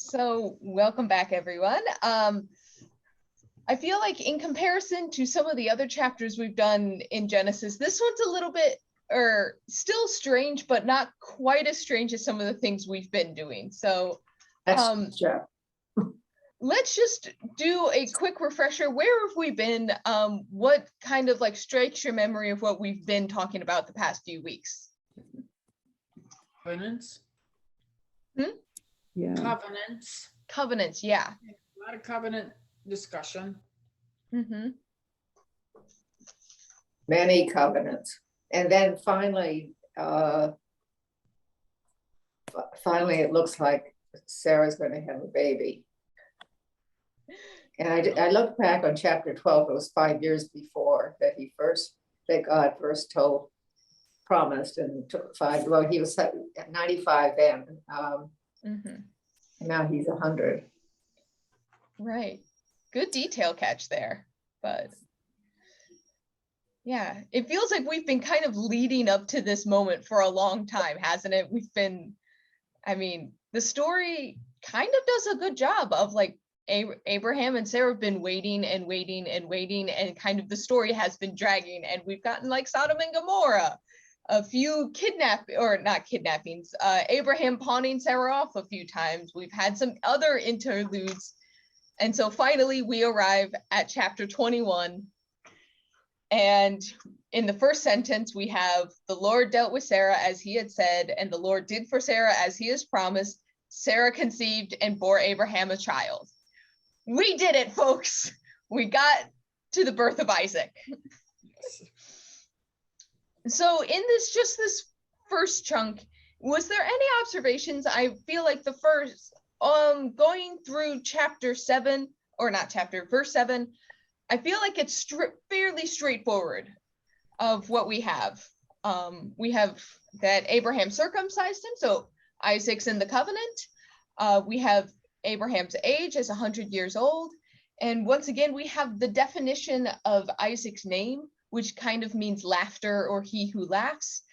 So welcome back, everyone. I feel like in comparison to some of the other chapters we've done in Genesis, this one's a little bit, or still strange, but not quite as strange as some of the things we've been doing. So let's just do a quick refresher. Where have we been? What kind of like strikes your memory of what we've been talking about the past few weeks? Covenants. Yeah. Covenants, yeah. A lot of covenant discussion. Many covenants. And then finally it looks like Sarah's going to have a baby. And I looked back on chapter 12, it was 5 years before that God first promised, and took 5, well, he was 95 then. And now he's 100. Right. Good detail catch there. But yeah, it feels like we've been kind of leading up to this moment for a long time, hasn't it? The story kind of does a good job of like Abraham and Sarah have been waiting and waiting and waiting, and kind of the story has been dragging, and we've gotten like Sodom and Gomorrah, a few kidnappings, Abraham pawning Sarah off a few times. We've had some other interludes. And so finally we arrive at chapter 21. And in the first sentence, we have the Lord dealt with Sarah as he had said, and the Lord did for Sarah as he has promised. Sarah conceived and bore Abraham a child. We did it, folks. We got to the birth of Isaac. So in this first chunk, was there any observations? I feel like the first, going through verse 7, I feel like it's fairly straightforward of what we have. We have that Abraham circumcised him, so Isaac's in the covenant. We have Abraham's age as 100 years old. And once again, we have the definition of Isaac's name, which kind of means laughter or he who laughs.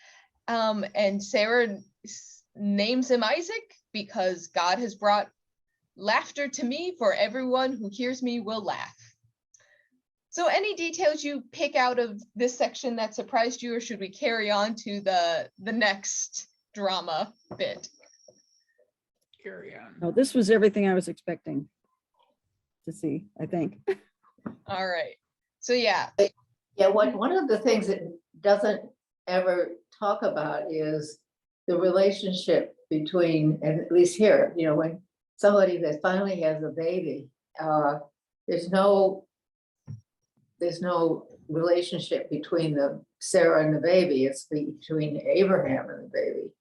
And Sarah names him Isaac because God has brought laughter to me, for everyone who hears me will laugh. So any details you pick out of this section that surprised you, or should we carry on to the next drama bit? Carry on. No, this was everything I was expecting to see, I think. All right. So yeah. Yeah, one of the things it doesn't ever talk about is the relationship between, and at least here, when somebody that finally has a baby, there's no relationship between the Sarah and the baby. It's between Abraham and the baby.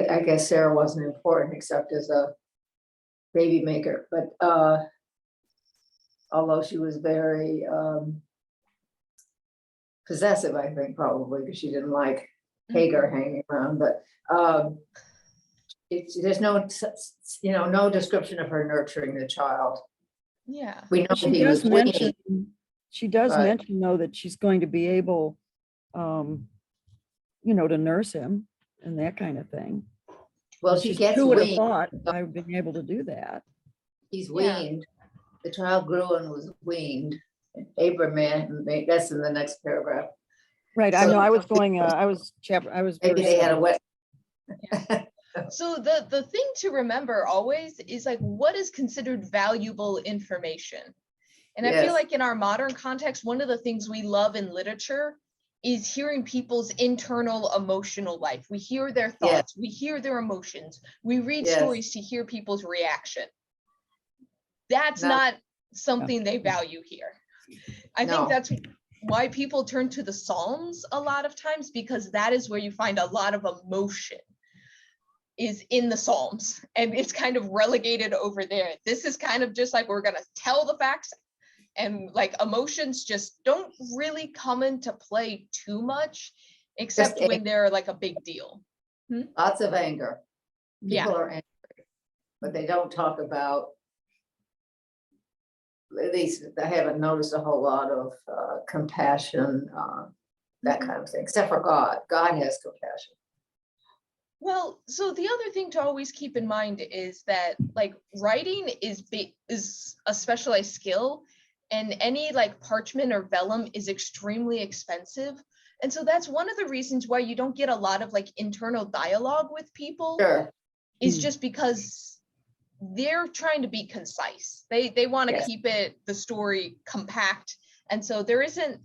I guess Sarah wasn't important except as a baby maker, but although she was very possessive, I think, probably because she didn't like Hagar hanging around. But there's no description of her nurturing the child. Yeah, we know she does mention. She does mention though that she's going to be able, to nurse him and that kind of thing. Well, she gets who would have weaned. thought I've been able to do that. He's weaned. The child grew and was weaned. Abraham, that's in the next paragraph. Right. So, I know. I was going. Maybe they had a wet. So the thing to remember always is like what is considered valuable information. And I feel like in our modern context, one of the things we love in literature is hearing people's internal emotional life. We hear their thoughts, we hear their emotions, we read stories to hear people's reaction. That's not something they value here. I think that's why people turn to the Psalms a lot of times, because that is where you find a lot of emotion is in the Psalms, and it's kind of relegated over there. This is kind of just like, we're going to tell the facts, and like emotions just don't really come into play too much, except when they're like a big deal. Lots of anger. People are angry, but they don't talk about, at least I haven't noticed a whole lot of compassion, that kind of thing, except for God. God has compassion. Well, so the other thing to always keep in mind is that like writing is a specialized skill, and any like parchment or vellum is extremely expensive. And so that's one of the reasons why you don't get a lot of like internal dialogue with people. Sure. Is just because they're trying to be concise. They want to Yes. keep the story compact. And so there isn't,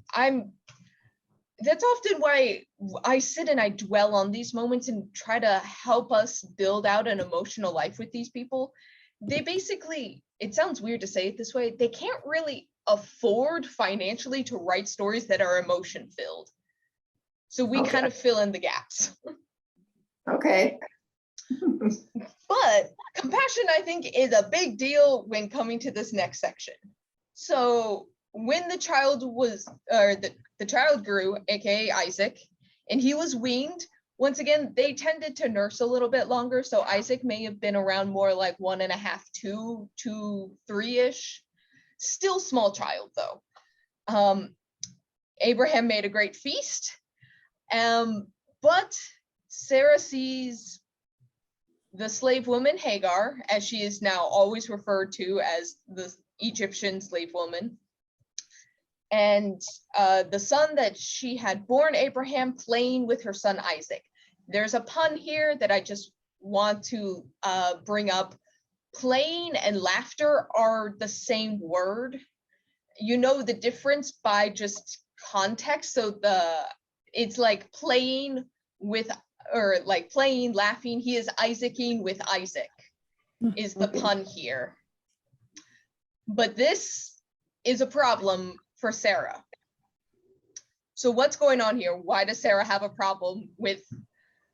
that's often why I sit and I dwell on these moments and try to help us build out an emotional life with these people. They basically, it sounds weird to say it this way, they can't really afford financially to write stories that are emotion filled. So we kind of fill in the gaps. Okay. But compassion, I think, is a big deal when coming to this next section. So when the child was, or the child grew, aka Isaac, and he was weaned, once again, they tended to nurse a little bit longer. So Isaac may have been around more like 1.5, 2 to 3-ish. Still small child though. Abraham made a great feast. But Sarah sees the slave woman Hagar, as she is now always referred to as the Egyptian slave woman, and the son that she had born Abraham playing with her son Isaac. There's a pun here that I just want to bring up. Playing and laughter are the same word. You know the difference by just context. So it's like playing with, or like playing, laughing. He is Isaacing with Isaac is the pun here. But this is a problem for Sarah. So what's going on here? Why does Sarah have a problem with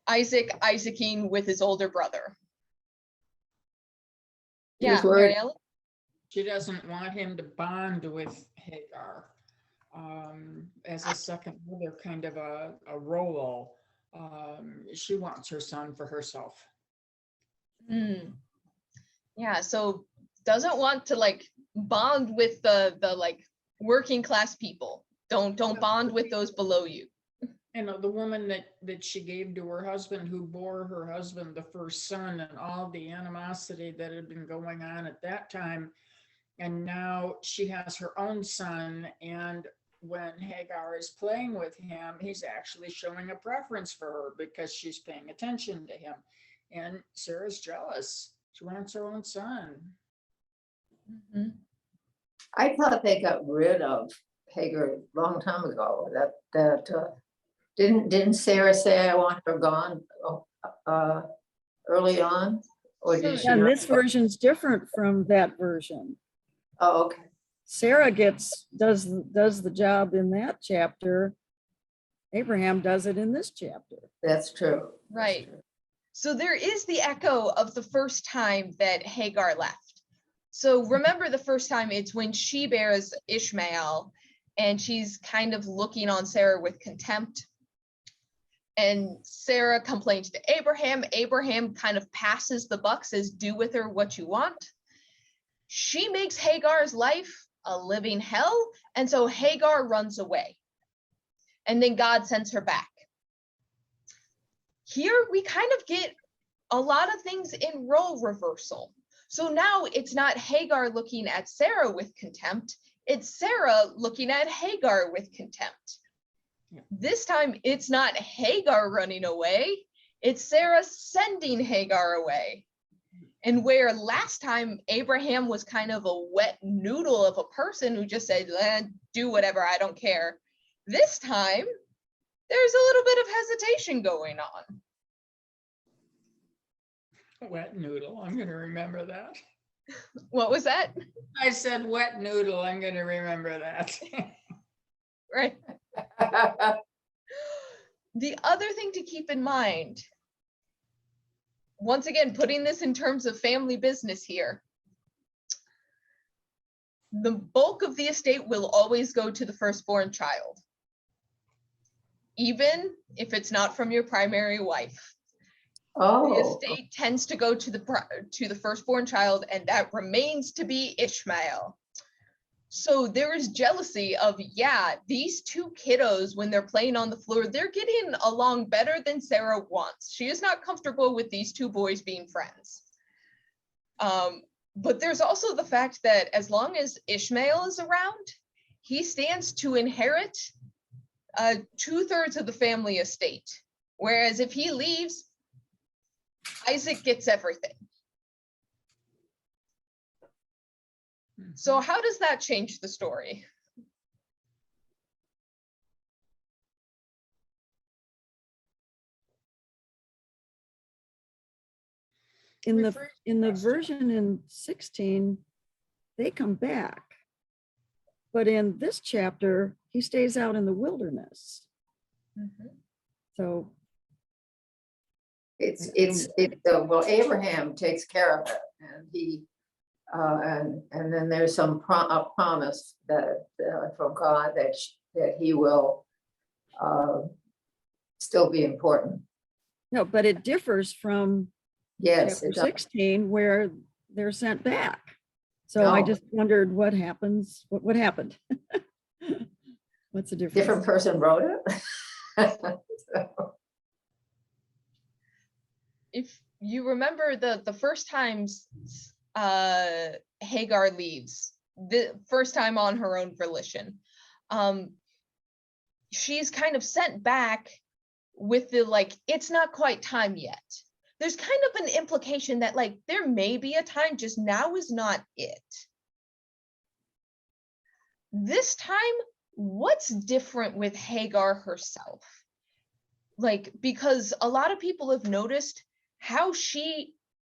Isaacing with his older brother? Yeah, Mariella? She doesn't want him to bond with Hagar as a second mother, kind of a role. She wants her son for herself. Yeah, so doesn't want to like bond with the like working class people. Don't bond with those below you. You know, the woman that she gave to her husband, who bore her husband the first son, and all the animosity that had been going on at that time. And now she has her own son, and when Hagar is playing with him, he's actually showing a preference for her because she's paying attention to him. And Sarah's jealous. She wants her own son. I thought they got rid of Hagar a long time ago. Didn't Sarah say I want her gone early on? Or did she? And this version's different from that version. Oh, okay. Sarah does the job in that chapter. Abraham does it in this chapter. That's true. Right. That's true. So there is the echo of the first time that Hagar left. So remember the first time, it's when she bears Ishmael and she's kind of looking on Sarah with contempt. And Sarah complains to Abraham. Abraham kind of passes the buck, says, do with her what you want. She makes Hagar's life a living hell. And so Hagar runs away. And then God sends her back. Here we kind of get a lot of things in role reversal. So now it's not Hagar looking at Sarah with contempt. It's Sarah looking at Hagar with contempt. This time it's not Hagar running away. It's Sarah sending Hagar away. And where last time Abraham was kind of a wet noodle of a person who just said, do whatever, I don't care. This time, there's a little bit of hesitation going on. Wet noodle, I'm going to remember that. What was that? I said wet noodle, I'm going to remember that. Right. The other thing to keep in mind, once again, putting this in terms of family business here, the bulk of the estate will always go to the firstborn child, even if it's not from your primary wife. Oh. The estate tends to go to the firstborn child, and that remains to be Ishmael. So there is jealousy of, yeah, these two kiddos, when they're playing on the floor, they're getting along better than Sarah wants. She is not comfortable with these two boys being friends. But there's also the fact that as long as Ishmael is around, he stands to inherit 2/3 of the family estate. Whereas if he leaves, Isaac gets everything. So how does that change the story? In the version in 16, they come back. But in this chapter, he stays out in the wilderness. Mm-hmm. So well, Abraham takes care of it, and he and then there's a promise that from God that he will still be important. no, but it differs from Yes, chapter 16 where they're sent back. So No. I just wondered what happens. What happened? What's the difference? Different person wrote it. So. If you remember the first times Hagar leaves, the first time on her own volition, she's kind of sent back with the like, it's not quite time yet. There's kind of an implication that like there may be a time, just now is not it. This time, what's different with Hagar herself? Like, because a lot of people have noticed how she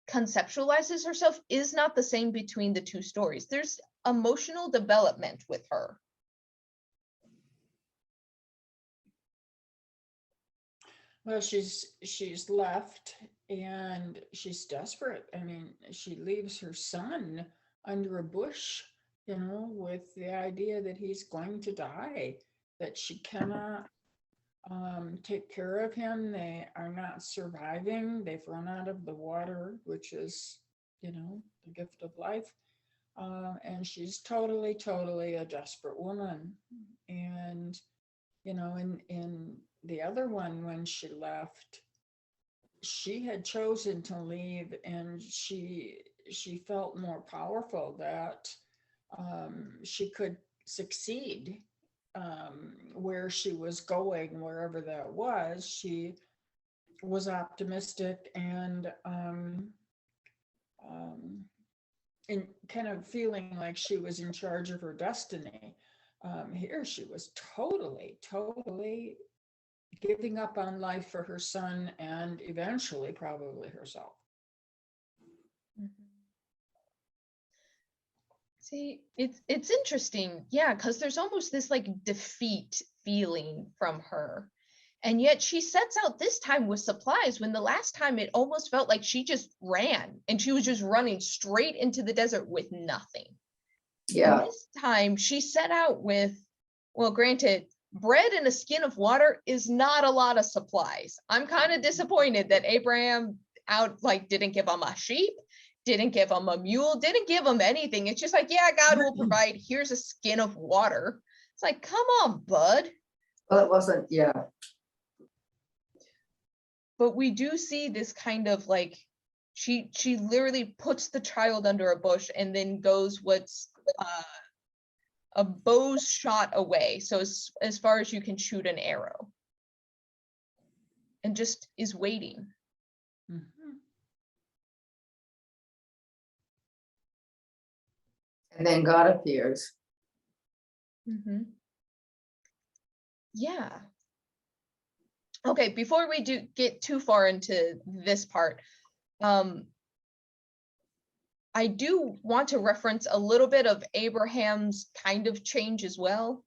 conceptualizes herself is not the same between the two stories. There's emotional development with her. Well, she's left and she's desperate. I mean, she leaves her son under a bush, you know, with the idea that he's going to die, that she cannot take care of him. They are not surviving. They've run out of the water, which is, you know, the gift of life. And she's totally a desperate woman. And, you know, in the other one, when she left, she had chosen to leave, and she felt more powerful, that she could succeed where she was going, wherever that was. She was optimistic and kind of feeling like she was in charge of her destiny. Here she was totally giving up on life for her son and eventually probably herself. See, it's interesting, yeah, because there's almost this like defeat feeling from her. And yet she sets out this time with supplies, when the last time it almost felt like she just ran and she was just running straight into the desert with nothing. Yeah. And this time she set out with, well, granted, bread and a skin of water is not a lot of supplies. I'm kind of disappointed that Abraham didn't give him a sheep, didn't give him a mule, didn't give him anything. It's just like, yeah, God will provide. Here's a skin of water. It's like, come on, bud. Well, it wasn't, yeah. But we do see this kind of like, she literally puts the child under a bush and then goes what's a bow's shot away. So as far as you can shoot an arrow. And just is waiting. Mm-hmm. And then God appears. Mm-hmm. Yeah. Okay, before we do get too far into this part, I do want to reference a little bit of Abraham's kind of change as well.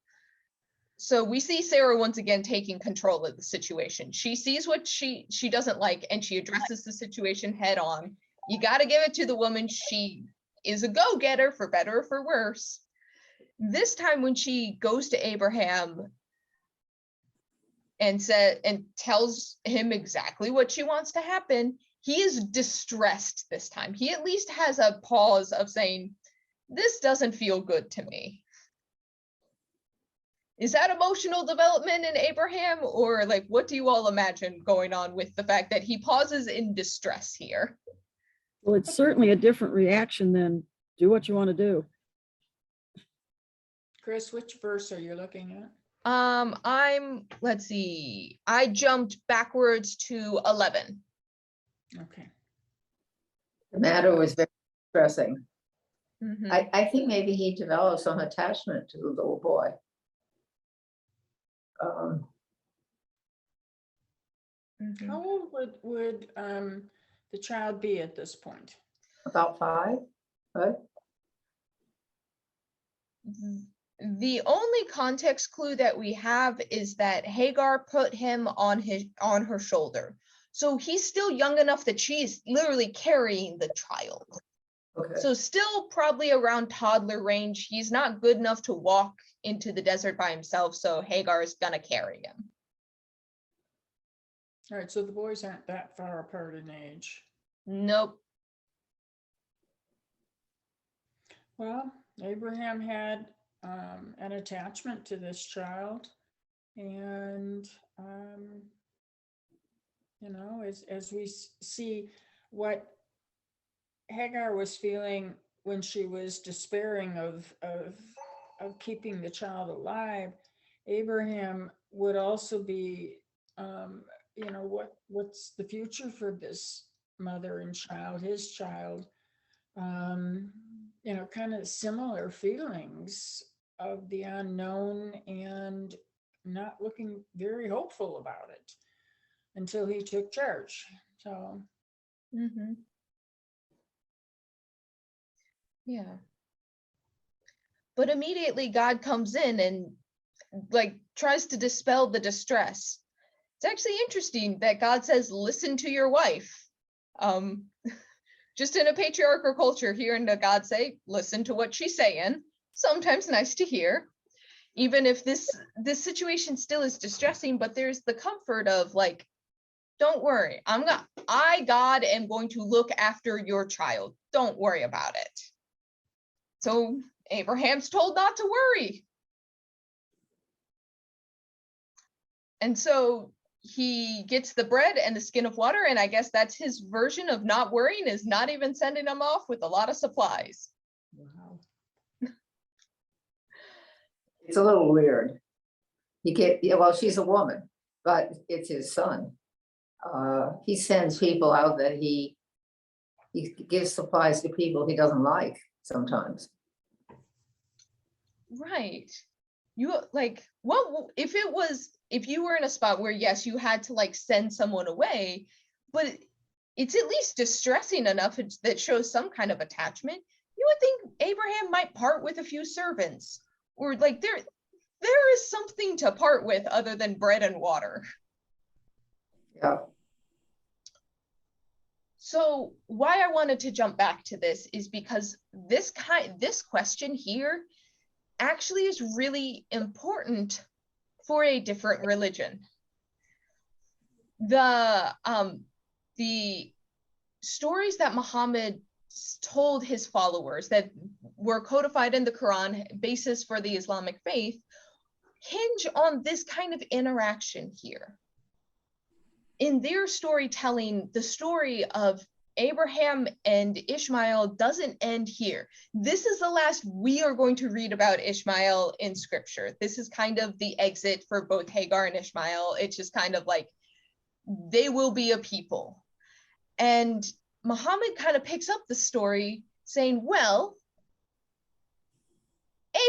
So we see Sarah once again taking control of the situation. She sees what she doesn't like and she addresses the situation head on. You got to give it to the woman. She is a go-getter, for better or for worse. This time when she goes to Abraham and tells him exactly what she wants to happen, he is distressed this time. He at least has a pause of saying, this doesn't feel good to me. Is that emotional development in Abraham, or like, what do you all imagine going on with the fact that he pauses in distress here? Well, it's certainly a different reaction than do what you want to do. Chris, which verse are you looking at? Let's see, I jumped backwards to 11. Okay. The matter was very distressing. Mhm. I think maybe he developed some attachment to the little boy. Mhm. How old would the child be at this point? About 5, right? The only context clue that we have is that Hagar put him on her shoulder. So he's still young enough that she's literally carrying the child. Okay. So still probably around toddler range. He's not good enough to walk into the desert by himself, so Hagar is gonna carry him. All right, so the boys aren't that far apart in age. Nope. Well, Abraham had an attachment to this child, and as we see what Hagar was feeling when she was despairing of keeping the child alive, Abraham would also be, what's the future for this mother and child, his child, kind of similar feelings of the unknown and not looking very hopeful about it until he took charge. So. Mm-hmm. Yeah. But immediately God comes in and like tries to dispel the distress. It's actually interesting that God says, listen to your wife. Just in a patriarchal culture, hearing the God say, listen to what she's saying, sometimes nice to hear. Even if this situation still is distressing, but there's the comfort of like, don't worry, I, God, am going to look after your child. Don't worry about it. So Abraham's told not to worry. And so he gets the bread and the skin of water, and I guess that's his version of not worrying, is not even sending them off with a lot of supplies. Wow. It's a little weird. Well, she's a woman, but it's his son. He sends people out that he gives supplies to people he doesn't like sometimes. Right. You like, what if you were in a spot where yes, you had to like send someone away, but it's at least distressing enough that shows some kind of attachment. You would think Abraham might part with a few servants, or like there is something to part with other than bread and water. Yeah. So why I wanted to jump back to this is because this question here actually is really important for a different religion. The stories that Muhammad told his followers that were codified in the Quran, basis for the Islamic faith, hinge on this kind of interaction here. In their storytelling, the story of Abraham and Ishmael doesn't end here. This is the last we are going to read about Ishmael in scripture. This is kind of the exit for both Hagar and Ishmael. It's just kind of like, they will be a people. And Muhammad kind of picks up the story saying, well,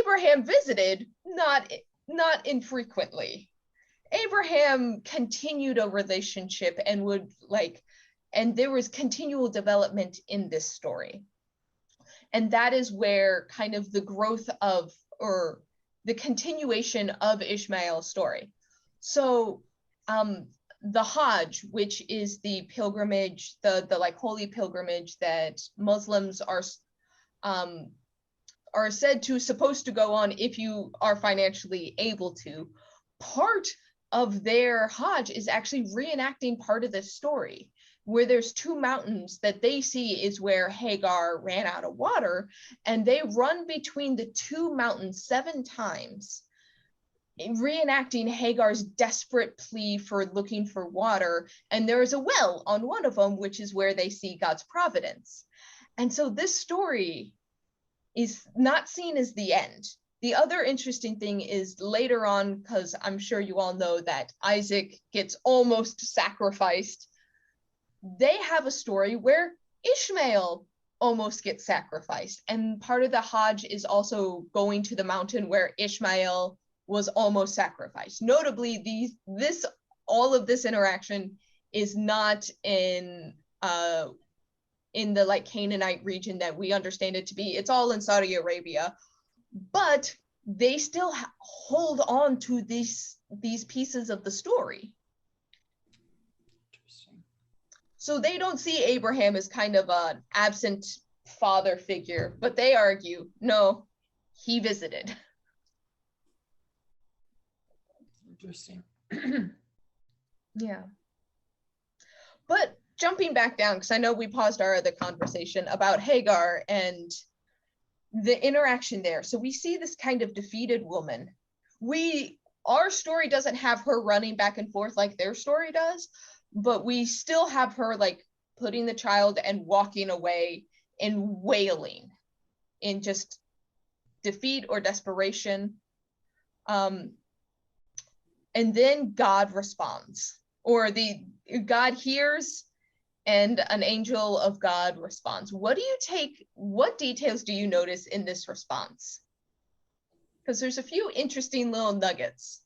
Abraham visited, not infrequently. Abraham continued a relationship and and there was continual development in this story. And that is where kind of the growth of, or the continuation of Ishmael's story. So the Hajj, which is the pilgrimage, the like holy pilgrimage that Muslims are said to supposed to go on if you are financially able to, part of their Hajj is actually reenacting part of this story, where there's 2 mountains that they see is where Hagar ran out of water, and they run between the 2 mountains 7 times. reenacting Hagar's desperate plea for looking for water, and there is a well on one of them, which is where they see God's providence. And so this story is not seen as the end. The other interesting thing is later on, because I'm sure you all know that Isaac gets almost sacrificed, they have a story where Ishmael almost gets sacrificed. And part of the Hajj is also going to the mountain where Ishmael was almost sacrificed. Notably, all of this interaction is not in the like Canaanite region that we understand it to be. It's all in Saudi Arabia, but they still hold on to these pieces of the story. Interesting. So they don't see Abraham as kind of an absent father figure, but they argue, no, he visited. Interesting. Yeah. But jumping back down, because I know we paused our other conversation about Hagar and the interaction there. So we see this kind of defeated woman. Our story doesn't have her running back and forth like their story does, but we still have her like putting the child and walking away and wailing in just defeat or desperation. And then God responds, or God hears and an angel of God responds. What details do you notice in this response? Because there's a few interesting little nuggets.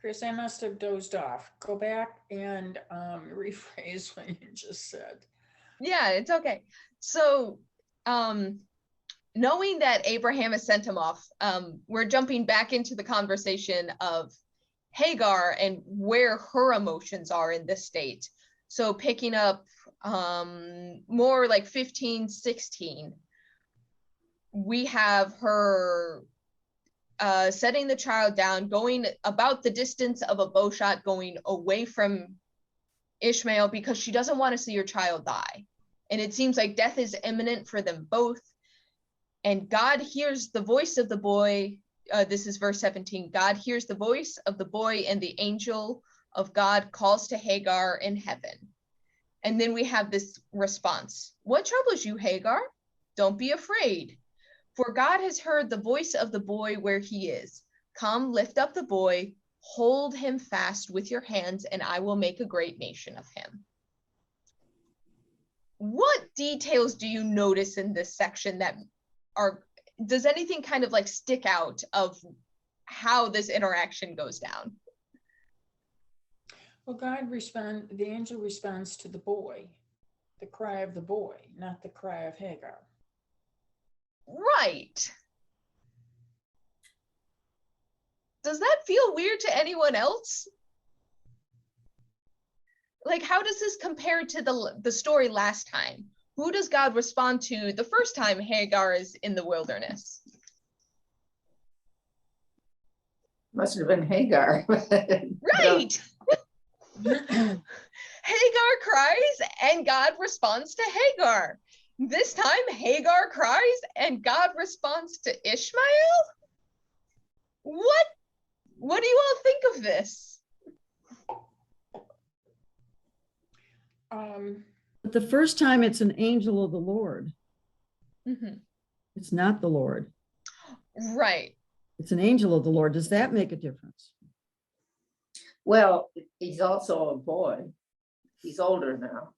Chris, I must have dozed off. Go back and rephrase what you just said. Yeah, it's okay. So, knowing that Abraham has sent him off, we're jumping back into the conversation of Hagar and where her emotions are in this state. So picking up more like 15, 16, we have her setting the child down, going about the distance of a bow shot, going away from Ishmael because she doesn't want to see her child die. And it seems like death is imminent for them both. And God hears the voice of the boy. This is verse 17. God hears the voice of the boy, and the angel of God calls to Hagar in heaven. And then we have this response. What troubles you, Hagar? Don't be afraid. For God has heard the voice of the boy where he is. Come, lift up the boy, hold him fast with your hands, and I will make a great nation of him. What details do you notice in this section that does anything kind of like stick out of how this interaction goes down? Well, the angel responds to the boy, the cry of the boy, not the cry of Hagar. Right. Does that feel weird to anyone else? Like, how does this compare to the story last time? Who does God respond to the first time Hagar is in the wilderness? Must have been Hagar. Right. Hagar cries and God responds to Hagar. This time Hagar cries and God responds to Ishmael? What do you all think of this? But the first time it's an angel of the Lord. Mm-hmm. It's not the Lord. Right. It's an angel of the Lord. Does that make a difference? Well, he's also a boy. He's older now.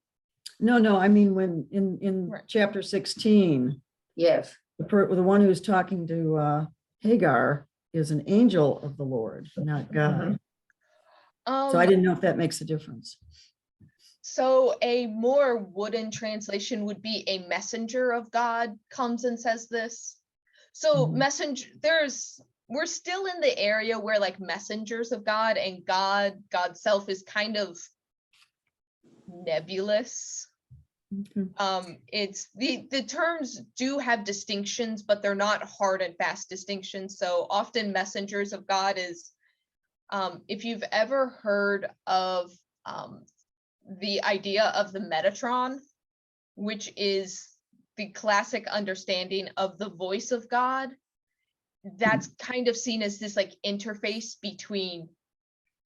No, I mean, when in Right. chapter 16, Yes. the one who's talking to Hagar is an angel of the Lord, not God. So I didn't know if that makes a difference. So a more wooden translation would be a messenger of God comes and says this. So we're still in the area where like messengers of God and God's self is kind of nebulous. Okay. It's the terms do have distinctions, but they're not hard and fast distinctions. So often messengers of God is, if you've ever heard of the idea of the Metatron, which is the classic understanding of the voice of God. That's kind of seen as this like interface between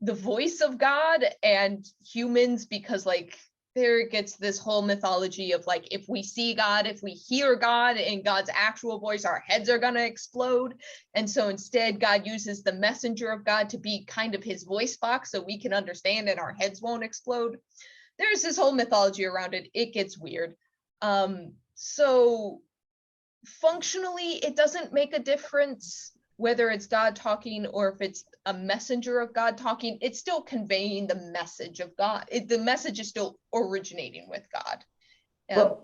the voice of God and humans, because like there gets this whole mythology of like, if we see God, if we hear God in God's actual voice, our heads are going to explode. And so instead, God uses the messenger of God to be kind of his voice box so we can understand and our heads won't explode. There's this whole mythology around it. It gets weird. So functionally, it doesn't make a difference whether it's God talking or if it's a messenger of God talking. It's still conveying the message of God. The message is still originating with God. Well,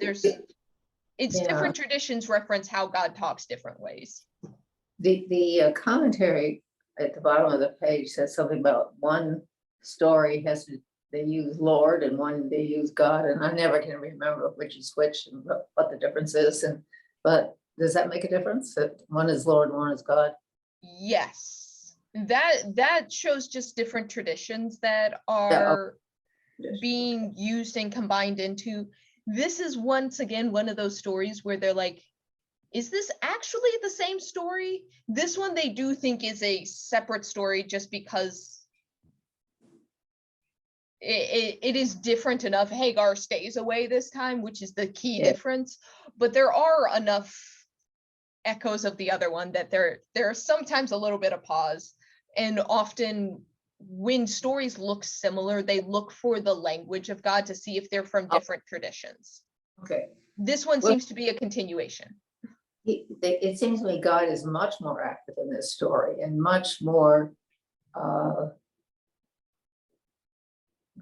Different traditions reference how God talks different ways. The commentary at the bottom of the page says something about one story they use Lord and one they use God, and I never can remember which is which and what the difference is. But does that make a difference that one is Lord and one is God? Yes, that shows just different traditions that are being used and combined into. This is once again one of those stories where they're like, is this actually the same story? This one they do think is a separate story just because it is different enough. Hagar stays away this time, which is the key difference, but there are enough echoes of the other one that there are sometimes a little bit of pause. And often when stories look similar, they look for the language of God to see if they're from different traditions. Okay. This one seems to be a continuation. It seems to me God is much more active in this story and much more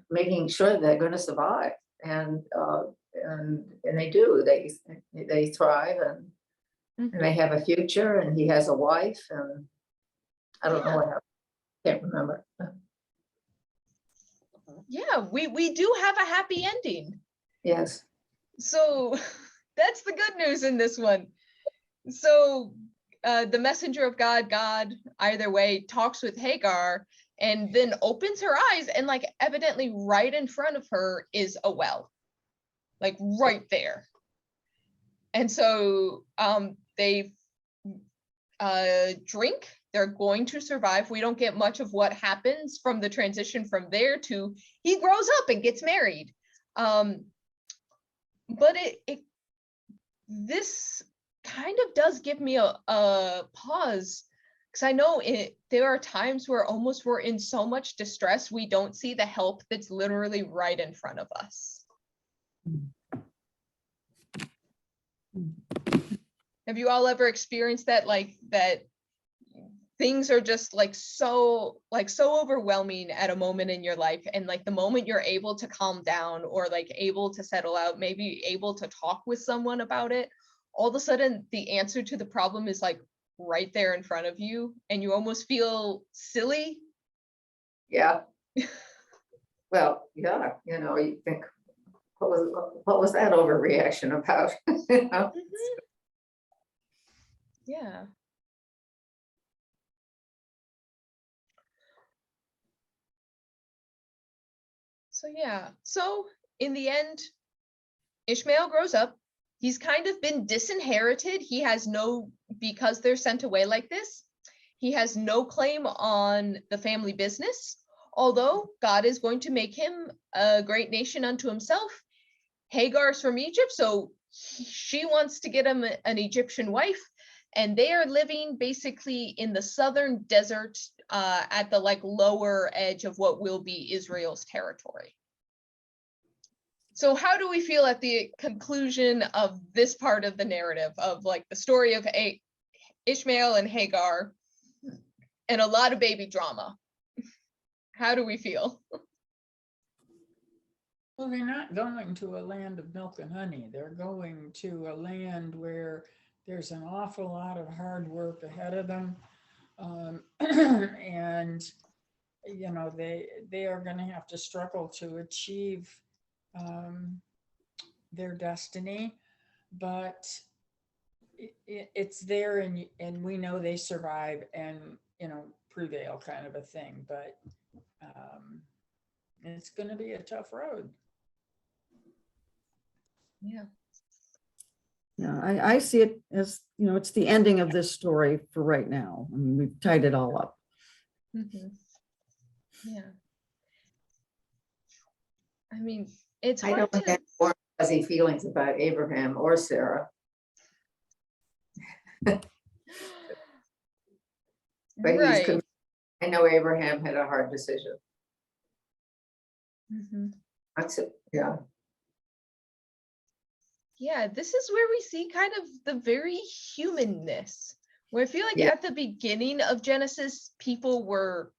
making sure that they're going to survive, and they do. They thrive and they have a future, and he has a wife, and I don't know what happened. Can't remember. Yeah, we do have a happy ending. Yes. So that's the good news in this one. So the messenger of God, either way, talks with Hagar and then opens her eyes, and like evidently right in front of her is a well, like right there. And so they drink. They're going to survive. We don't get much of what happens from the transition from there to he grows up and gets married. But this kind of does give me a pause, because I know there are times where almost we're in so much distress we don't see the help that's literally right in front of us. Have you all ever experienced that, like that things are just like so overwhelming at a moment in your life, and like the moment you're able to calm down or like able to settle out, maybe able to talk with someone about it, all of a sudden the answer to the problem is like right there in front of you, and you almost feel silly. Yeah. Well, yeah, you think, what was that overreaction about? Yeah. So in the end, Ishmael grows up. He's kind of been disinherited. He has because they're sent away like this, he has no claim on the family business, although God is going to make him a great nation unto himself. Hagar's from Egypt, so she wants to get him an Egyptian wife, and they are living basically in the southern desert at the like lower edge of what will be Israel's territory. So how do we feel at the conclusion of this part of the narrative of like the story of Ishmael and Hagar and a lot of baby drama? How do we feel? Well, they're not going to a land of milk and honey. They're going to a land where there's an awful lot of hard work ahead of them. And, they are going to have to struggle to achieve their destiny, but it's there, and we know they survive and prevail, kind of a thing. But It's going to be a tough road. Yeah. Yeah, I see it as, it's the ending of this story for right now. I mean, we've tied it all up. Mm-hmm. Yeah. I mean, it's I hard don't to. have more fuzzy feelings about Abraham or Sarah, but Right. I know Abraham had a hard decision. Mm-hmm. Yeah. Yeah, this is where we see kind of the very humanness, where I feel like Yeah. at the beginning of Genesis, people were,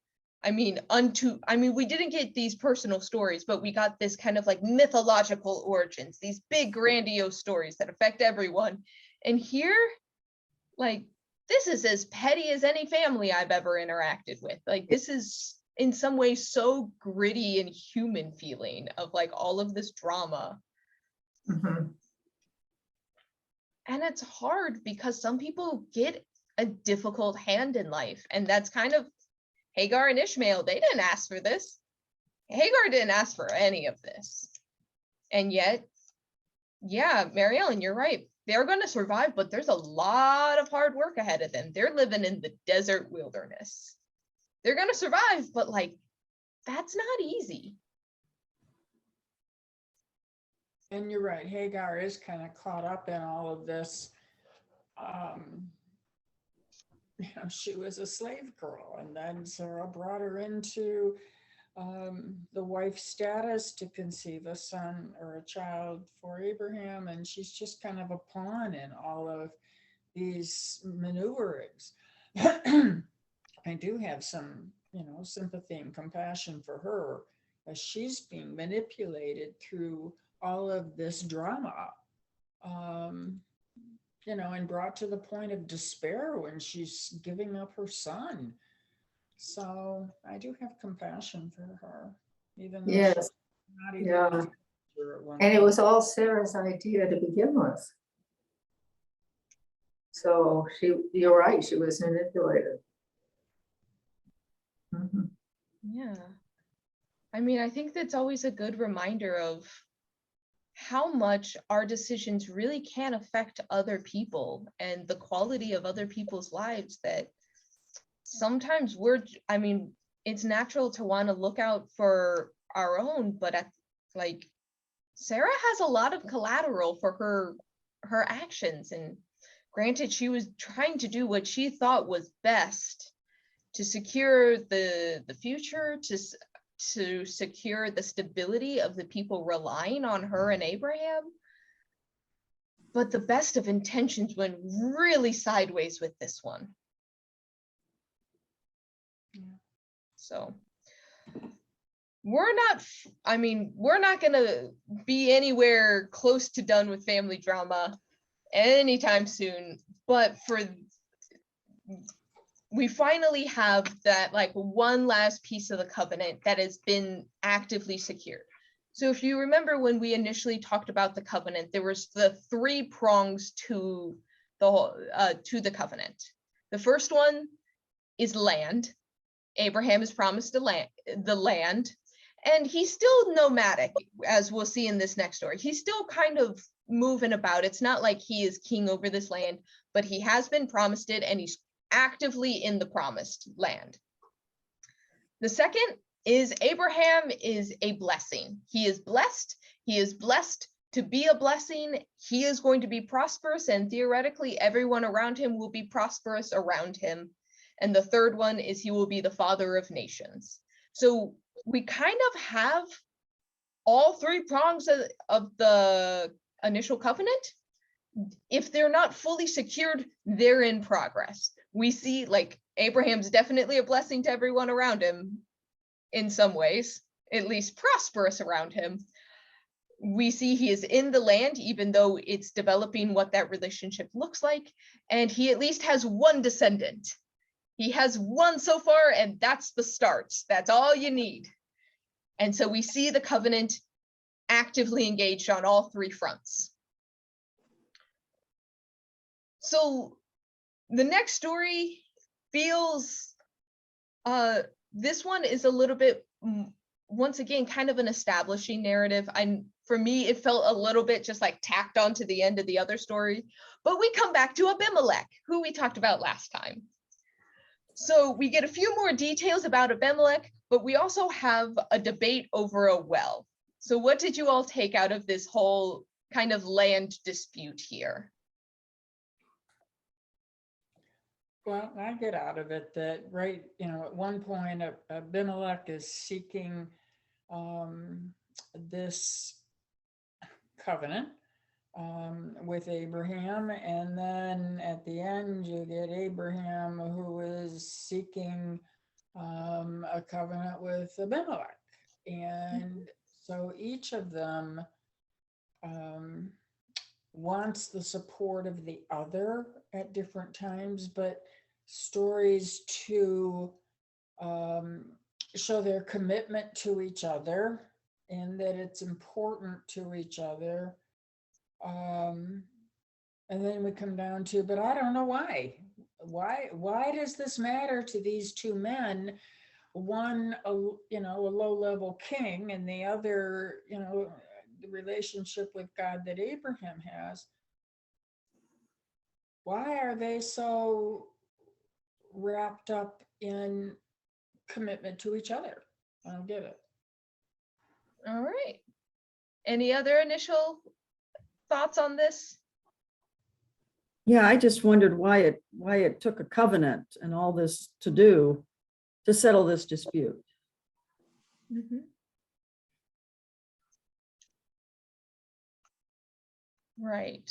we didn't get these personal stories, but we got this kind of like mythological origins, these big grandiose stories that affect everyone. And here, like, this is as petty as any family I've ever interacted with. Like, this is in some ways so gritty and human feeling of like all of this drama. Mm-hmm. And it's hard because some people get a difficult hand in life. And that's kind of Hagar and Ishmael. They didn't ask for this. Hagar didn't ask for any of this. And yet, yeah, Mary Ellen, you're right. They're going to survive, but there's a lot of hard work ahead of them. They're living in the desert wilderness. They're going to survive, but like, that's not easy. And you're right, Hagar is kind of caught up in all of this. She was a slave girl, and then Sarah brought her into the wife status to conceive a son or a child for Abraham, and she's just kind of a pawn in all of these maneuverings. I do have some, sympathy and compassion for her as she's being manipulated through all of this drama, and brought to the point of despair when she's giving up her son. So I do have compassion for her, even though Yes. she's not even Yeah. a teenager at one And it point. was all Sarah's idea to begin with. So you're right, she was manipulated. Mm-hmm. Yeah. I think that's always a good reminder of how much our decisions really can affect other people and the quality of other people's lives, that sometimes it's natural to want to look out for our own, but Sarah has a lot of collateral for her actions. And granted, she was trying to do what she thought was best to secure the future, to secure the stability of the people relying on her and Abraham. But the best of intentions went really sideways with this one. Yeah. So we're not going to be anywhere close to done with family drama anytime soon, but we finally have that like one last piece of the covenant that has been actively secured. So if you remember when we initially talked about the covenant, there was the 3 prongs to the covenant. The first one is land. Abraham is promised the land, and he's still nomadic, as we'll see in this next story. He's still kind of moving about. It's not like he is king over this land, but he has been promised it, and he's actively in the promised land. The second is Abraham is a blessing. He is blessed. He is blessed to be a blessing. He is going to be prosperous, and theoretically everyone around him will be prosperous around him. And the third one is he will be the father of nations. So we kind of have all 3 prongs of the initial covenant. If they're not fully secured, they're in progress. We see like Abraham's definitely a blessing to everyone around him in some ways, at least prosperous around him. We see he is in the land, even though it's developing what that relationship looks like. And he at least has one descendant. He has one so far, and that's the start. That's all you need. And so we see the covenant actively engaged on all 3 fronts. So the next story feels, this one is a little bit once again, kind of an establishing narrative. For me, it felt a little bit just like tacked on to the end of the other story, but we come back to Abimelech, who we talked about last time. So we get a few more details about Abimelech, but we also have a debate over a well. So what did you all take out of this whole kind of land dispute here? Well, I get out of it that, right, at one point, Abimelech is seeking this covenant with Abraham, and then at the end you get Abraham who is seeking a covenant with Abimelech, and so each of them wants the support of the other at different times, but stories to show their commitment to each other and that it's important to each other. And then we come down to, but I don't know why. Why does this matter to these two men? One, a low-level king, and the other, the relationship with God that Abraham has. Why are they so wrapped up in commitment to each other? I don't get it. All right. Any other initial thoughts on this? Yeah, I just wondered why it took a covenant and all this to do to settle this dispute. Mm-hmm. Right.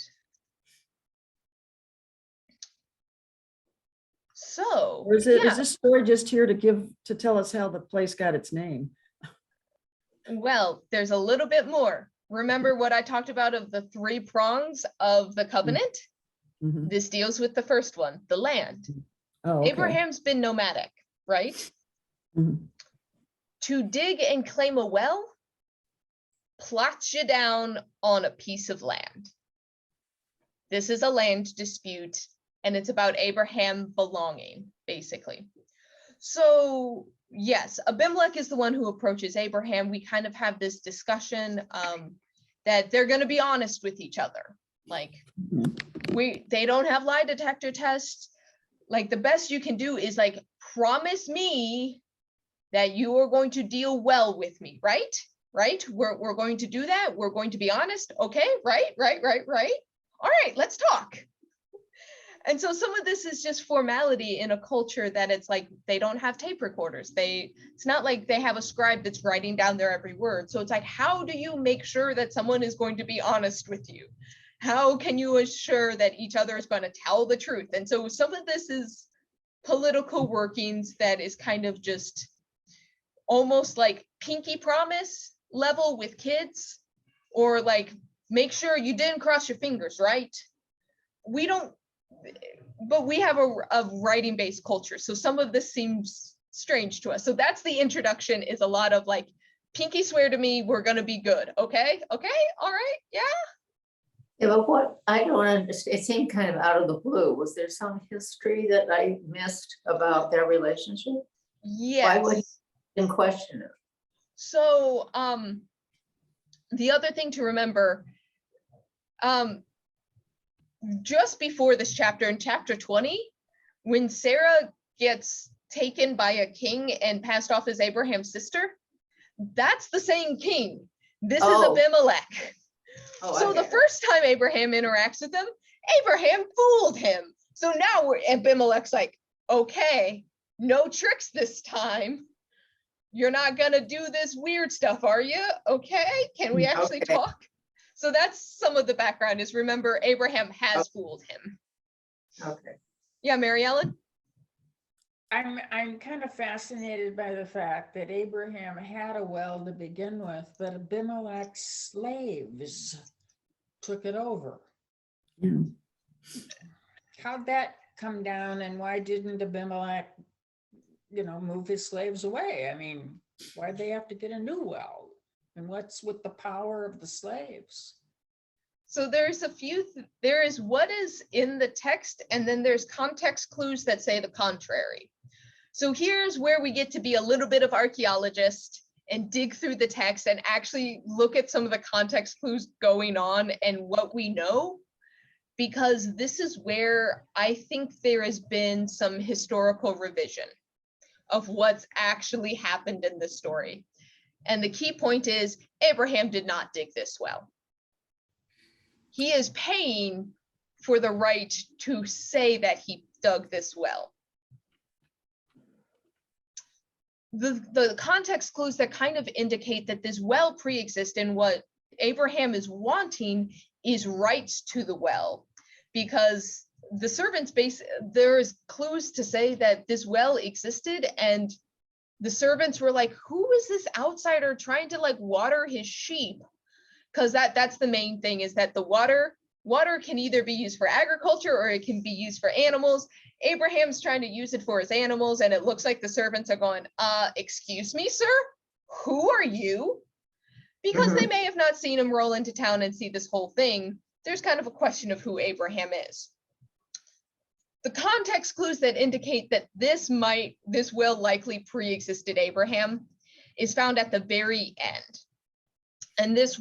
So, Or is this story just here to tell us how the place got its name? well, there's a little bit more. Remember what I talked about of the 3 prongs of the covenant? Mm-hmm. This deals with the first one, the land. Oh, okay. Abraham's been nomadic, right? Mm-hmm. To dig and claim a well plots you down on a piece of land. This is a land dispute, and it's about Abraham belonging, basically. So yes, Abimelech is the one who approaches Abraham. We kind of have this discussion that they're going to be honest with each other. Like, they don't have lie detector tests. Like, the best you can do is like, promise me that you are going to deal well with me, right? Right? We're going to do that. We're going to be honest. Okay, right. All right, let's talk. And so some of this is just formality in a culture that it's like they don't have tape recorders. It's not like they have a scribe that's writing down their every word. So it's like, how do you make sure that someone is going to be honest with you? How can you assure that each other is going to tell the truth? And so some of this is political workings that is kind of just almost like pinky promise level with kids, or like, make sure you didn't cross your fingers, right? We don't, but we have a writing-based culture. So some of this seems strange to us. So that's the introduction, is a lot of like, pinky swear to me, we're going to be good. Okay, all right, yeah. Yeah, but what I don't understand, it seemed kind of out of the blue. Was there some history that I missed about their relationship? Yes. Why would he question it? So the other thing to remember, just before this chapter, in chapter 20, when Sarah gets taken by a king and passed off as Abraham's sister, that's the same king. This is Abimelech. So the first time Abraham interacts with him, Abraham fooled him. So now Abimelech's like, okay, no tricks this time. You're not gonna do this weird stuff, are you? Okay, can we actually talk? So that's some of the background, is remember, Abraham has fooled him. Okay. Yeah, Mary Ellen? I'm kind of fascinated by the fact that Abraham had a well to begin with, but Abimelech's slaves took it over. Yeah. How'd that come down, and why didn't Abimelech, move his slaves away? I mean, why'd they have to get a new well? And what's with the power of the slaves? So there's there is what is in the text, and then there's context clues that say the contrary. So here's where we get to be a little bit of archaeologist and dig through the text and actually look at some of the context clues going on and what we know, because this is where I think there has been some historical revision of what's actually happened in this story. And the key point is Abraham did not dig this well. He is paying for the right to say that he dug this well. The context clues that kind of indicate that this well pre-exists, and what Abraham is wanting is rights to the well, because the servants there's clues to say that this well existed, and the servants were like, who is this outsider trying to like water his sheep? Because that's the main thing, is that the water can either be used for agriculture or it can be used for animals. Abraham's trying to use it for his animals, and it looks like the servants are going, excuse me, sir, who are you? Because they may have not seen him roll into town and see this whole thing. There's kind of a question of who Abraham is. The context clues that indicate that this will likely pre-existed Abraham is found at the very end. And this,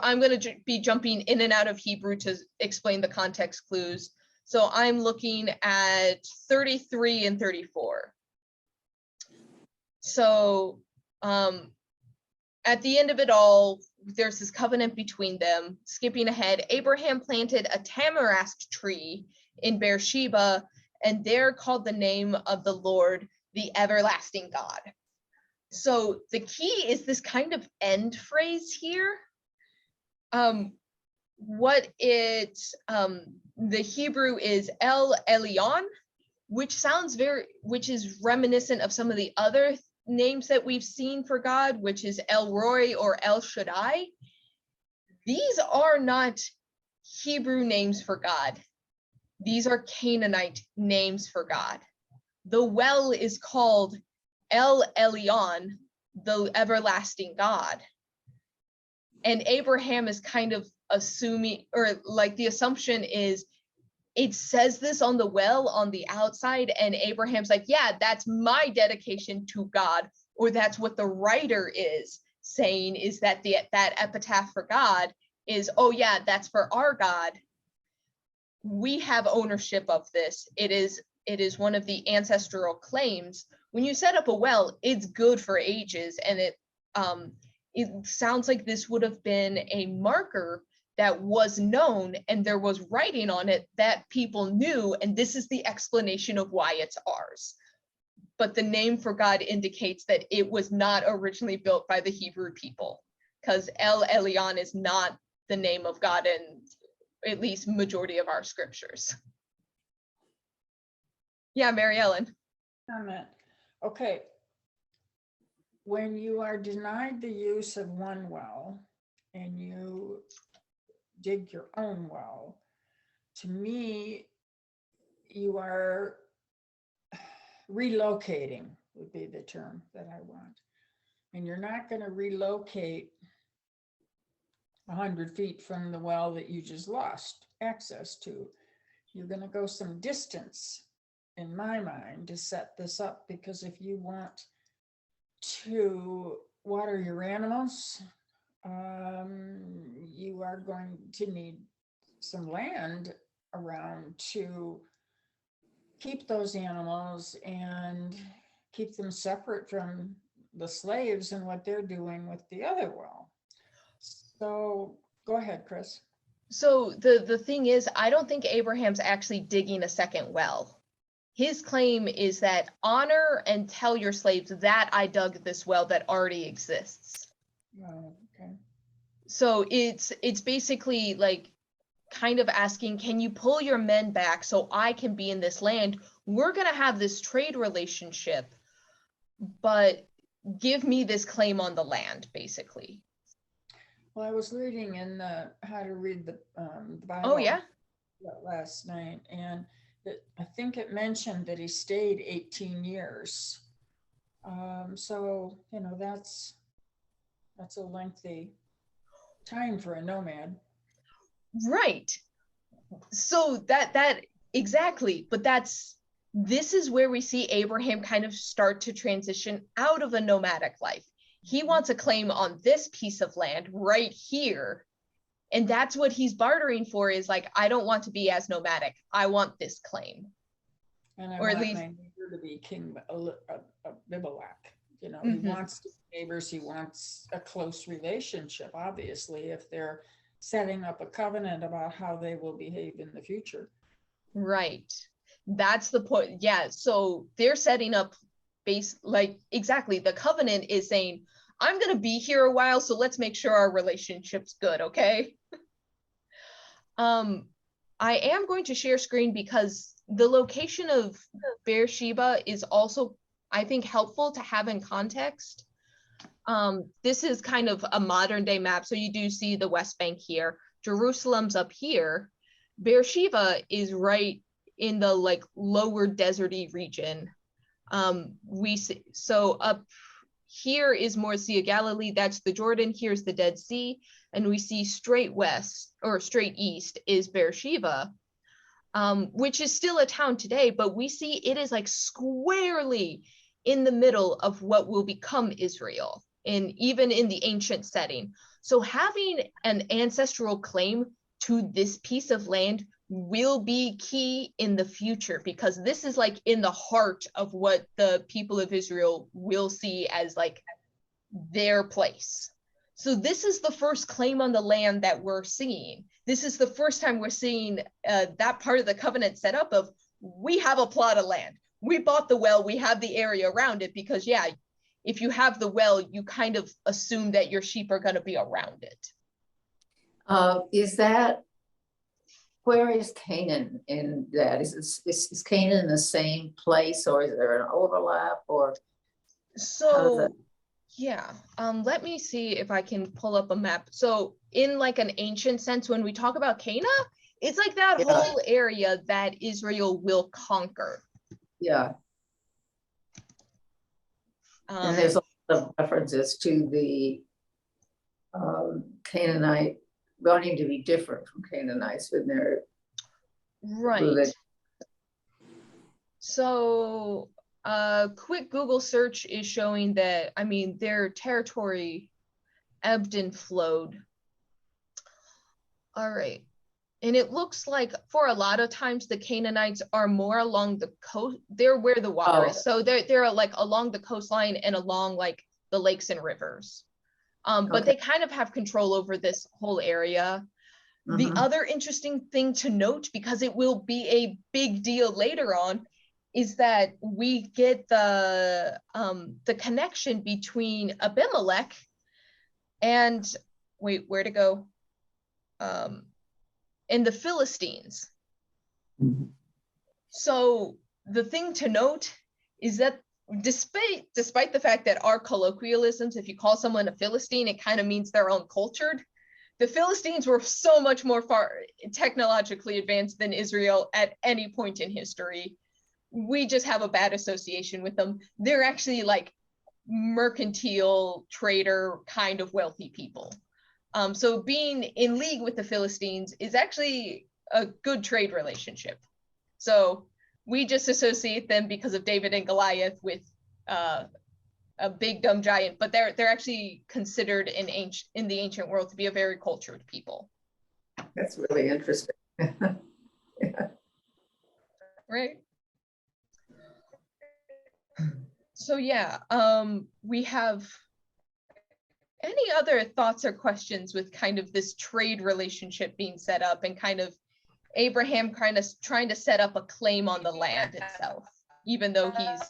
I'm going to be jumping in and out of Hebrew to explain the context clues. So I'm looking at 33 and 34. So at the end of it all, there's this covenant between them. Skipping ahead, Abraham planted a tamarisk tree in Beersheba, and there called the name of the Lord, the everlasting God. So the key is this kind of end phrase here. The Hebrew is El Elyon, which is reminiscent of some of the other names that we've seen for God, which is El Roi or El Shaddai. These are not Hebrew names for God. These are Canaanite names for God. The well is called El Elyon, the everlasting God. And Abraham is kind of assuming, or like the assumption is, it says this on the well on the outside, and Abraham's like, yeah, that's my dedication to God, or that's what the writer is saying, is that that epitaph for God is, oh yeah, that's for our God. We have ownership of this. It is one of the ancestral claims. When you set up a well, it's good for ages, and it sounds like this would have been a marker that was known, and there was writing on it that people knew, and this is the explanation of why it's ours. But the name for God indicates that it was not originally built by the Hebrew people, because El Elyon is not the name of God in at least majority of our scriptures. Yeah, Mary Ellen. Comment. Okay. When you are denied the use of one well and you dig your own well, to me, you are relocating, would be the term that I want. And you're not going to relocate 100 feet from the well that you just lost access to. You're going to go some distance, in my mind, to set this up, because if you want to water your animals, you are going to need some land around to keep those animals and keep them separate from the slaves and what they're doing with the other well. So go ahead, Chris. So the thing is, I don't think Abraham's actually digging a second well. His claim is that honor and tell your slaves that I dug this well that already exists. Oh, okay. So it's basically like kind of asking, can you pull your men back so I can be in this land? We're going to have this trade relationship, but give me this claim on the land, basically. Well, I was reading in How to Read the Bible. Oh, yeah? Last night, and I think it mentioned that he stayed 18 years. So, you know, that's a lengthy time for a nomad. Right. So that exactly, but this is where we see Abraham kind of start to transition out of a nomadic life. He wants a claim on this piece of land right here. And that's what he's bartering for, is like, I don't want to be as nomadic. I want this claim. And I Or at want least my neighbor to be King Abimelech. You know, Mhm. he wants to be neighbors. He wants a close relationship, obviously, if they're setting up a covenant about how they will behave in the future. Right. That's the point. Yeah. So they're setting up exactly. The covenant is saying, I'm going to be here a while, so let's make sure our relationship's good. Okay. I am going to share screen because the location of Beersheba is also, I think, helpful to have in context. This is kind of a modern day map. So you do see the West Bank here. Jerusalem's up here. Beersheba is right in the like lower deserty region. So up here is more Sea of Galilee. That's the Jordan. Here's the Dead Sea. And we see straight west or straight east is Beersheba, which is still a town today, but we see it is like squarely in the middle of what will become Israel, and even in the ancient setting. So having an ancestral claim to this piece of land will be key in the future, because this is like in the heart of what the people of Israel will see as like their place. So this is the first claim on the land that we're seeing. This is the first time we're seeing that part of the covenant set up of, we have a plot of land. We bought the well, we have the area around it, because yeah, if you have the well, you kind of assume that your sheep are going to be around it. Where is Canaan in that? Is Canaan in the same place, or is there an overlap, or? So yeah, let me see if I can pull up a map. So in like an ancient sense, when we talk about Cana, it's like that whole area that Israel will conquer. Yeah. And there's a lot of references to the Canaanite wanting to be different from Canaanites with their right. So a quick Google search is showing that, I mean, their territory ebbed and flowed. All right. And it looks like for a lot of times the Canaanites are more along the coast. They're where the water is. So they're like along the coastline and along like the lakes and rivers. But they kind of have control over this whole area. The other interesting thing to note, because it will be a big deal later on, is that we get the connection between Abimelech and, wait, where to go? And the Philistines. So the thing to note is that despite the fact that our colloquialisms, if you call someone a Philistine, it kind of means they're uncultured. The Philistines were so much more far technologically advanced than Israel at any point in history. We just have a bad association with them. They're actually like mercantile trader kind of wealthy people. So being in league with the Philistines is actually a good trade relationship. So we just associate them because of David and Goliath with a big dumb giant, but they're actually considered in the ancient world to be a very cultured people. That's really interesting. Yeah. Right. So yeah, we have any other thoughts or questions with kind of this trade relationship being set up and kind of Abraham kind of trying to set up a claim on the land itself, even though he's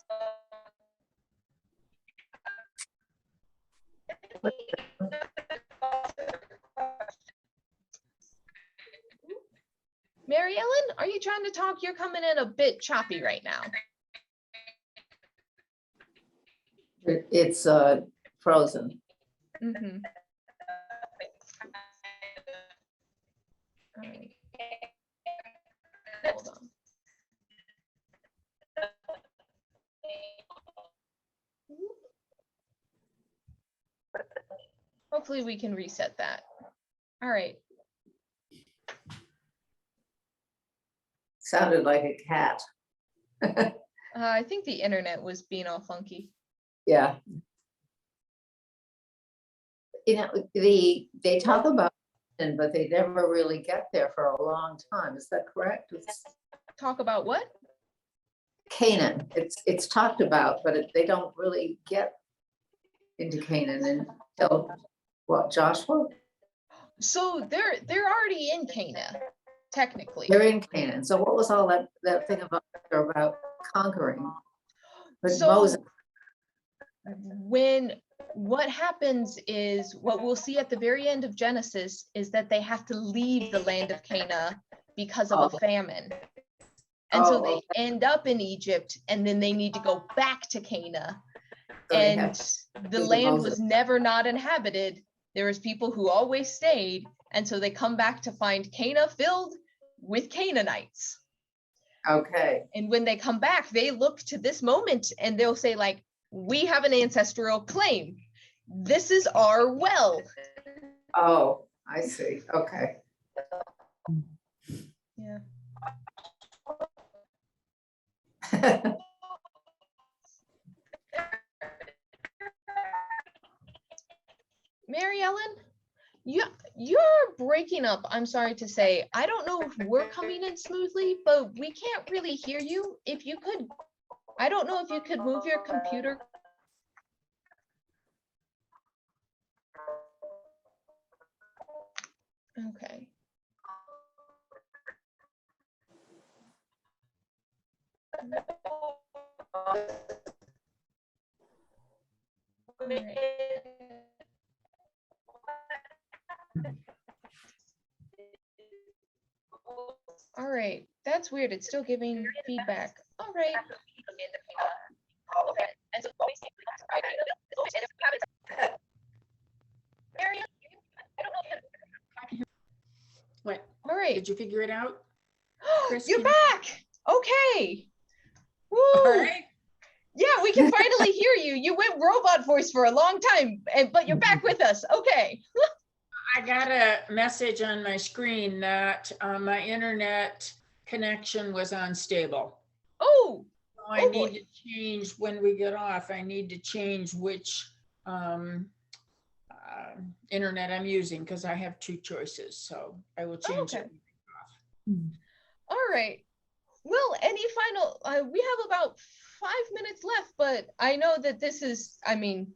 Mary Ellen, are you trying to talk? You're coming in a bit choppy right now. It's frozen. Mm-hmm. All right. Hold on. Hopefully we can reset that. All right. Sounded like a cat. I think the internet was being all funky. Yeah. you know, they talk about it, but they never really get there for a long time. Is that correct? Talk about what? Canaan. It's talked about, but they don't really get into Canaan until what, Joshua? So they're already in Canaan, technically. They're in Canaan. So what was all that thing about conquering? But So Moses. What happens is, what we'll see at the very end of Genesis is that they have to leave the land of Canaan because of a famine. And so they end up in Egypt, and then they need to go back to Canaan. And the land was never not inhabited. There was people who always stayed. And so they come back to find Canaan filled with Canaanites. Okay. And when they come back, they look to this moment and they'll say, like, we have an ancestral claim. This is our well. Oh, I see. Okay. Yeah. Mary Ellen, you're breaking up. I'm sorry to say. I don't know if we're coming in smoothly, but we can't really hear you. If you could, I don't know if you could move your computer. Okay. All right, that's weird. It's still giving feedback. All right. What? All right. Did you figure it out? Chris, You're back. Okay. Woo. All right. Yeah, we can finally hear you. You went robot voice for a long time, but you're back with us. Okay. I got a message on my screen that my internet connection was unstable. Oh. So I need to change, when we get off, I need to change which internet I'm using, because I have two choices. So I will change it. All right. Well, any final, we have about 5 minutes left, but I know that this is, I mean,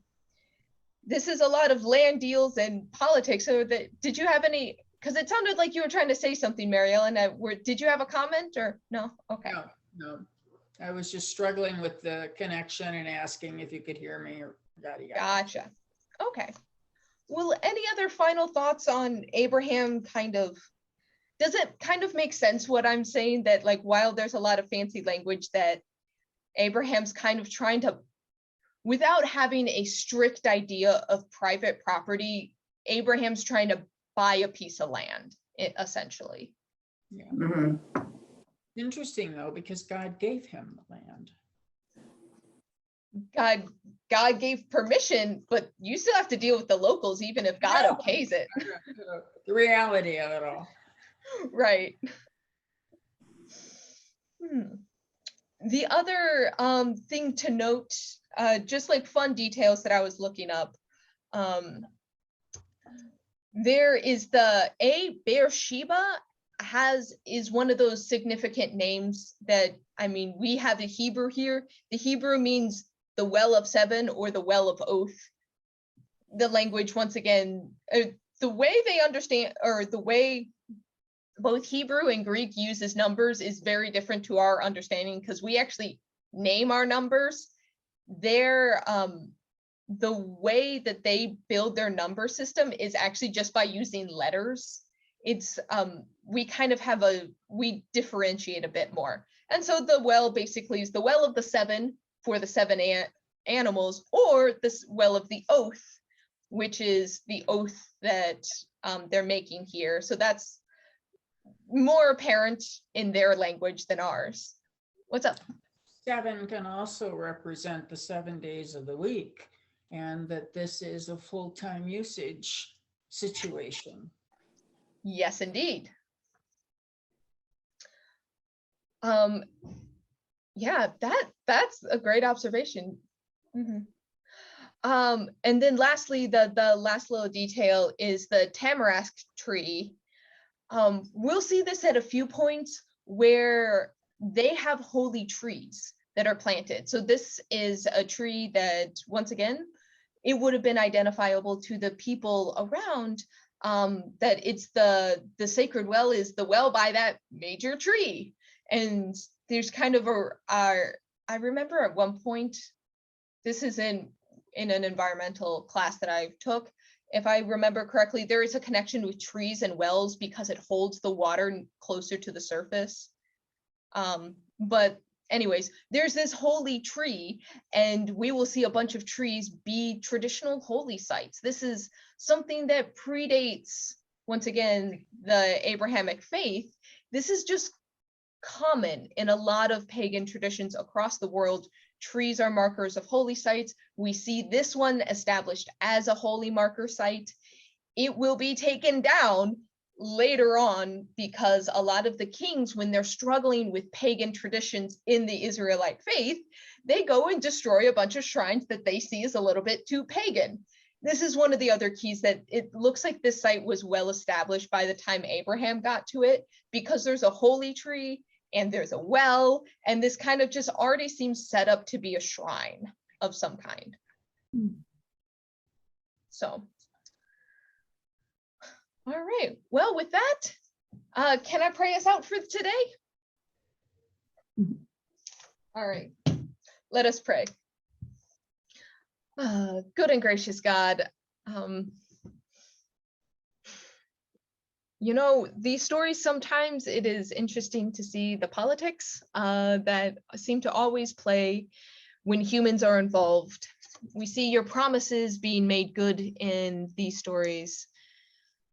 this is a lot of land deals and politics. So did you have any, because it sounded like you were trying to say something, Mary Ellen. Did you have a comment or no? Okay. No. I was just struggling with the connection and asking if you could hear me or yada yada. Gotcha. Okay. Well, any other final thoughts on Abraham? Does it kind of make sense what I'm saying, that like, while there's a lot of fancy language, that Abraham's kind of trying to, without having a strict idea of private property, Abraham's trying to buy a piece of land, essentially. Yeah. Mm-hmm. Interesting though, because God gave him the land. God gave permission, but you still have to deal with the locals, even if God okays it. The reality of it all. Right. The other thing to note, just like fun details that I was looking up, there is Beersheba is one of those significant names that, I mean, we have the Hebrew here. The Hebrew means the well of seven or the well of oath. The language, once again, the way they understand, or the way both Hebrew and Greek uses numbers is very different to our understanding, because we actually name our numbers. The way that they build their number system is actually just by using letters. It's we kind of we differentiate a bit more. And so the well basically is the well of the seven for the seven animals, or this well of the oath, which is the oath that they're making here. So that's more apparent in their language than ours. What's up? 7 can also represent the 7 days of the week, and that this is a full-time usage situation. Yes, indeed. Yeah, that's a great observation. And then lastly, the last little detail is the tamarask tree. We'll see this at a few points where they have holy trees that are planted. So this is a tree that, once again, it would have been identifiable to the people around, that it's the sacred well is the well by that major tree. And there's kind of I remember at one point, this is in an environmental class that I took, if I remember correctly, there is a connection with trees and wells because it holds the water closer to the surface. But anyways, there's this holy tree, and we will see a bunch of trees be traditional holy sites. This is something that predates, once again, the Abrahamic faith. This is just common in a lot of pagan traditions across the world. Trees are markers of holy sites. We see this one established as a holy marker site. It will be taken down later on because a lot of the kings, when they're struggling with pagan traditions in the Israelite faith, they go and destroy a bunch of shrines that they see as a little bit too pagan. This is one of the other keys, that it looks like this site was well established by the time Abraham got to it, because there's a holy tree and there's a well, and this kind of just already seems set up to be a shrine of some kind. So, all right, well, with that, can I pray us out for today? All right, let us pray. Good and gracious God, you know, these stories, sometimes it is interesting to see the politics that seem to always play when humans are involved. We see your promises being made good in these stories,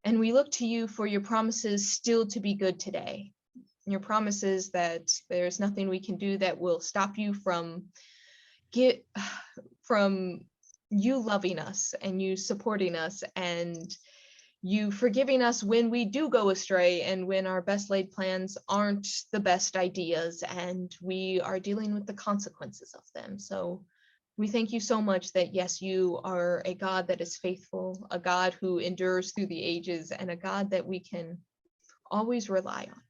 and we look to you for your promises still to be good today. Your promises that there's nothing we can do that will stop you from you loving us and you supporting us and you forgiving us when we do go astray and when our best laid plans aren't the best ideas and we are dealing with the consequences of them. So we thank you so much that, yes, you are a God that is faithful, a God who endures through the ages, and a God that we can always rely on.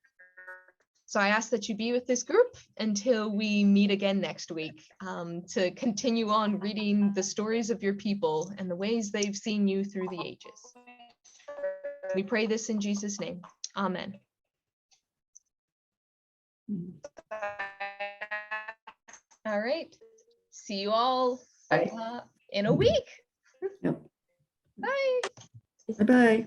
So I ask that you be with this group until we meet again next week, to continue on reading the stories of your people and the ways they've seen you through the ages. We pray this in Jesus' name. Amen. All right. See you all in a week. Yep. Bye. Bye-bye.